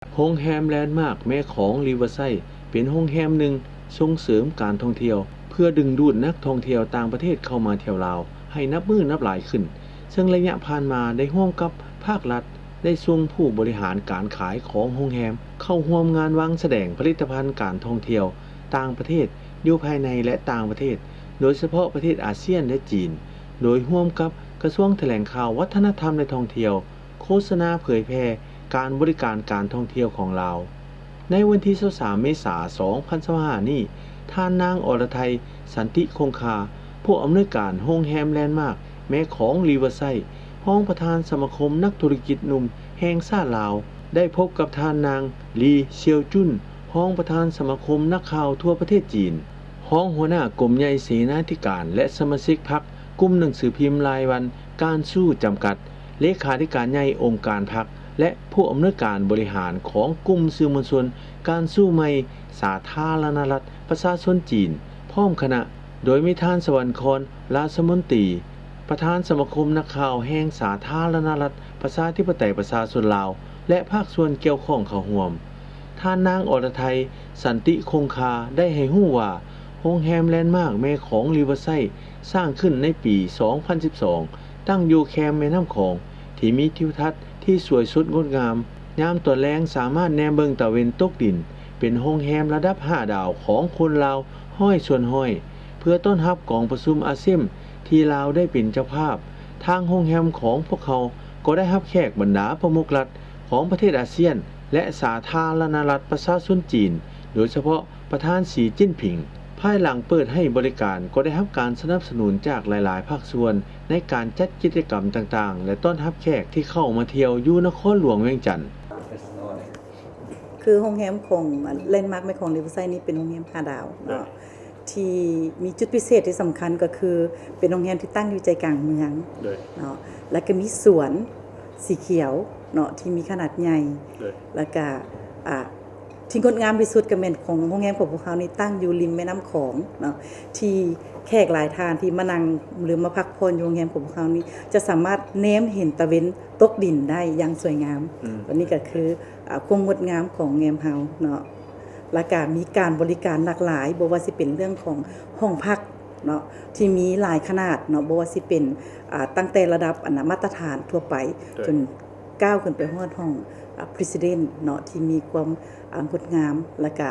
โรงแรมแลนด์มาร์คแม่ของริเวอร์ไซด์เป็นโรงแรมหนึ่งส่งเสริมการท่องเที่ยวเพื่อดึงดูดนักท่องเที่ยวต่างประเทศเข้ามาเที่ยวลาวให้นับมือนับหลายขึ้นซึ่งระยะผ่านมาได้ร่วมกับภาครัฐได้ส่งผู้บริหารการขายของโรงแรมเข้าร่วมงานวางแสดงผลิตภัณฑ์การท่องเที่ยวต่างประเทศอยู่ภายในและต่างประเทศโดยเฉพาะประเทศอาเซียนและจีนโดยร่วมกับกระทรวงแถลงข่าววัฒนธรรมและท่องเที่ยวโฆษณาเผยแพร่การบริการการท่องเที่ยวของลาวในวันที่23เมษายน2025นี้ท่านนางอรไทยสันติคงคาผู้อำนวยการโรงแรมแลนด์มาร์คแม่ของริเวอร์ไซด์พ้องประธานสมาคมนักธุรกิจหนุ่มแห่งชาติลาวได้พบกับท่านนางลีเซียวจุนพ้องประธานสมาคมนักข่าวทั่วประเทศจีนพ้องหัวหน้ากลุ่มใหญ่เสนาธิการและสมาชิกพรรคกลุ่มหนังสือพิมพ์รายวันการสู้จำกัดเลขาธิการใหญ่องค์การพรรคและผู้อำนวยการบริหารของกลุ่มสื่อมวลชนการสู้ใหม่สาธารณรัฐประชาชนจีนพร้อมคณะโดยมีท่านสวรรครราชมนตรีประธานสมาคมนักข่าวแห่งสาธารณรัฐประชาธิปไตยประชาชนลาวและภาคส่วนเกี่ยวข้องเข้าร่วมท่านนางอรไทยสันติคงคาได้ให้รู้ว่าโรงแรมแลนด์มาร์คแม่ของริเวอร์ไซด์สร้างขึ้นในปี 2012 ตั้งอยู่แคมแม่น้ำของที่มีทิวทัศน์ที่สวยสุดงดงามยามตอนแลงสามารถแนมเบิงตะเวนตกดินเป็นโรงแรมระดับ5ดาวของคนลาวห้อยส่วนห้อยเพื่อต้อนรับกองประชุมอาเซียนที่ลาวได้เป็นเจ้าภาพทางโรงแรมของพวกเขาก็ได้รับแขกบรรดาประมุขรัฐของประเทศอาเซียนและสาธารณรัฐประชาชนจีนโดยเฉพาะประธานสีจิ้นผิงภายหลังเปิดให้บริการก็ได้รับการสนับสนุนจากหลายๆภาคส่วนในการจัดกิจกรรมต่างๆและต้อนรับแขกที่เข้ามาเที่ยวอยู่นครหลวงเวียงจันทน์คือโรงแรมของแลนด์มาร์คแม่ของริเวอร์ไซด์นี่เป็นโรงแรม5ดาวเนาะที่มีจุดพิเศษที่สำคัญก็คือเป็นโรงแรมที่ตั้งอยู่ใจกลางเมืองเนาะแล้วก็มีสวนสีเขียวเนาะที่มีขนาดใหญ่แล้วก็ที่งดงามที่สุดก็เป็นของโรงแรมของพวกเขานี่ตั้งอยู่ริมแม่น้ำของเนาะที่แขกหลายท่านที่มานั่งหรือมาพักผ่อนอยู่โรงแรมของพวกเขานี่จะสามารถแนมเห็นตะเวนตกดินได้อย่างสวยงามวันนี้ก็คือความงดงามของโรงแรมเฮาเนาะและก็มีการบริการหลากหลายบ่ว่าสิเป็นเรื่องของห้องพักเนาะที่มีหลายขนาดเนาะบ่ว่าสิเป็นตั้งแต่ระดับมาตรฐานทั่วไปจนก้าวขึ้นไปฮอดห้องPresident เนาะที่มีความงดงามและก็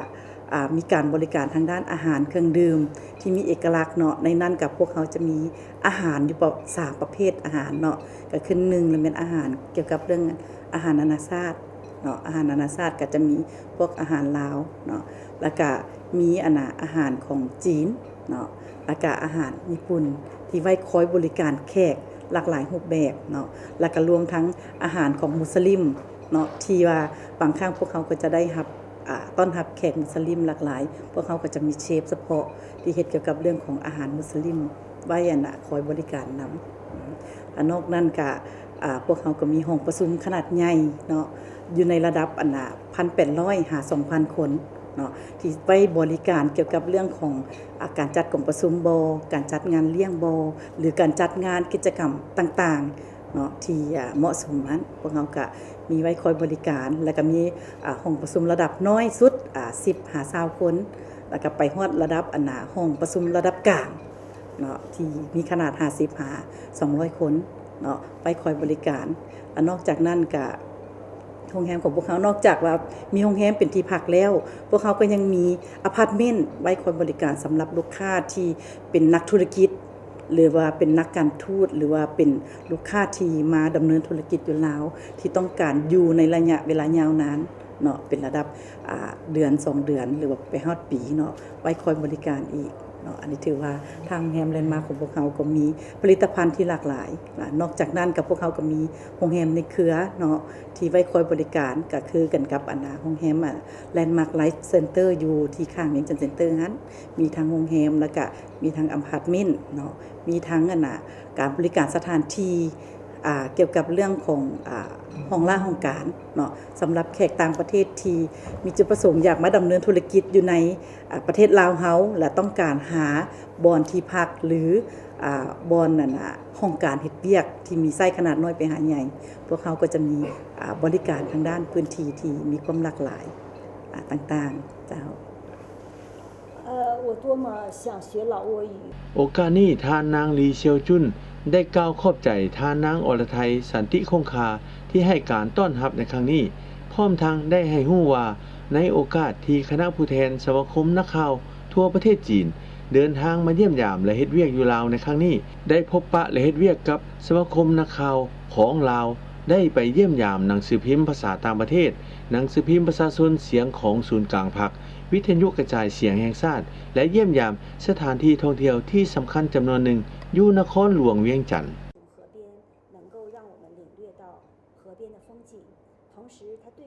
มีการบริการทางด้านอาหารเครื่องดื่มที่มีเอกลักษณ์เนาะในนั้นกับพวกเขาจะมีอาหารอยู่3ประเภทอาหารเนาะก็คือ1เลยเป็นอาหารเกี่ยวกับเรื่องอาหารนานาชาติเนาะอาหารนานาชาติก็จะมีพวกอาหารลาวเนาะแล้วก็มีอาหารของจีนเนาะแล้วก็อาหารญี่ปุ่นที่ไว้คอยบริการแขกหลากหลายรูปแบบเนาะแล้วก็รวมทั้งอาหารของมุสลิมเนาะที่ว่าบางครั้งพวกเขาก็จะได้รับต้อนรับแขกมุสลิมหลากหลายพวกเขาก็จะมีเชฟเฉพาะที่เฮ็ดเกี่ยวกับเรื่องของอาหารมุสลิมไว้คอยบริการนำนอกนั้นก็พวกเขาก็มีห้องประชุมขนาดใหญ่เนาะอยู่ในระดับ1,800 หา 2,000 คนเนาะที่ไว้บริการเกี่ยวกับเรื่องของการจัดกองประชุมการจัดงานเลี้ยงหรือการจัดงานกิจกรรมต่างๆเนาะที่เหมาะสมนั้นพวกเขาก็มีไว้คอยบริการแล้วก็มีห้องประชุมระดับน้อยสุด10 หา 20 คนแล้วก็ไปฮอดระดับห้องประชุมระดับกลางเนาะที่มีขนาด50 หา 200 คนเนาะไปคอยบริการนอกจากนั้นก็โรงแรมของพวกเขานอกจากว่ามีโรงแรมเป็นที่พักแล้วพวกเขาก็ยังมีอพาร์ตเมนต์ไว้คอยบริการสำหรับลูกค้าที่เป็นนักธุรกิจหรือว่าเป็นนักการทูตหรือว่าเป็นลูกค้าที่มาดำเนินธุรกิจอยู่แล้วที่ต้องการอยู่ในระยะเวลายาวนานเนาะเป็นระดับเดือน2เดือนหรือว่าไปฮอดปีเนาะไว้คอยบริการอีกเนาะอันนี้ถือว่าทางโรงแรมแลนด์มาร์คของพวกเขาก็มีผลิตภัณฑ์ที่หลากหลายนอกจากนั้นกับพวกเขาก็มีโรงแรมในเครือเนาะที่ไว้คอยบริการก็คือกันกับโรงแรมแลนด์มาร์คไลฟ์เซ็นเตอร์อยู่ที่ข้างเวียงจันทน์เซ็นเตอร์นั้นมีทั้งโรงแรมแล้วก็มีทั้งอพาร์ตเมนต์เนาะมีทั้งการบริการสถานที่เกี่ยวกับเรื่องของห้องล่าห้องการเนาะสำหรับแขกต่างประเทศที่มีจุดประสงค์อยากมาดำเนินธุรกิจอยู่ในประเทศลาวเฮาและต้องการหาบ่อนที่พักหรือ บอนนั่นน่ะห้องการเฮ็ดเวียกที่มีไส้ขนาดน้อยไปหาใหญ่พวกเขาก็จะมีบริการทางด้านพื้นที่ที่มีความหลากหลายต่างๆเจ้า我多么想学老挝语โอกาสนี้ท่านนางลีเซียวจุนได้กล่าวขอบใจท่านนางอรไทยสันติคงคาที่ให้การต้อนรับในครั้งนี้พร้อมทั้งได้ให้ฮู้ว่าในโอกาสที่คณะผู้แทนสมาคมนักข่าวทั่วประเทศจีนเดินทางมาเยี่ยมยามและเฮ็ดเวียกอยู่ลาวในครั้งนี้ได้พบปะและเฮ็ดเวียกกับสมาคมนักข่าวของลาวได้ไปเยี่ยมยามหนังสือพิมพ์ภาษาต่างประเทศหนังสือพิมพ์ประชาชนเสียงของศูนย์กลางพรรควิทยุกระจายเสียงแห่งชาติและเยี่ยมยามสถานที่ท่องเที่ยวที่สำคัญจำนวนหนึ่งอยู่นครหลวงเวียงจันทน์河边能够让我们领略到河边的风景，同时它对